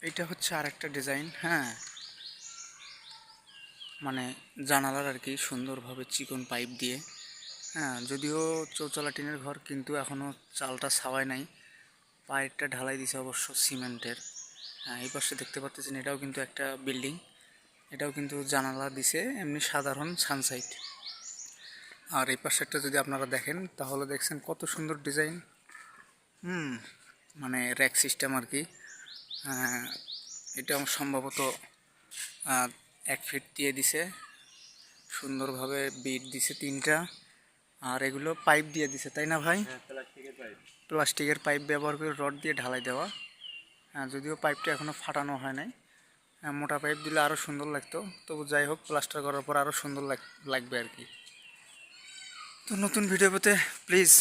এটা হচ্ছে আরেকটা ডিজাইন। হ্যাঁ, মানে জানালার আর কি সুন্দরভাবে চিকন পাইপ দিয়ে। হ্যাঁ, যদিও চৌতলা টিনের ঘর, কিন্তু এখনও চালটা ছাওয়ায় নাই। পাইপটা ঢালাই দিছে অবশ্য সিমেন্টের। হ্যাঁ, এই পাশে দেখতে পাচ্ছেন এটাও কিন্তু একটা বিল্ডিং। এটাও কিন্তু জানালা দিছে এমনি সাধারণ সানসাইড। আর এই পাশেরটা যদি আপনারা দেখেন তাহলে দেখছেন কত সুন্দর ডিজাইন। মানে র্যাক সিস্টেম আর কি। এটা সম্ভবত 1 ফিট দিয়ে দিছে, সুন্দরভাবে বিট দিছে 3টা। আর এগুলো পাইপ দিয়ে দিছে, তাই না ভাই? প্লাস্টিকের পাইপ ব্যবহার করে রড দিয়ে ঢালাই দেওয়া। যদিও পাইপটা এখনও ফাটানো হয় নাই। মোটা পাইপ দিলে আরও সুন্দর লাগতো, তবু যাই হোক, প্লাস্টার করার পর আরও সুন্দর লাগবে আর কি। তো নতুন ভিডিও পেতে প্লিজ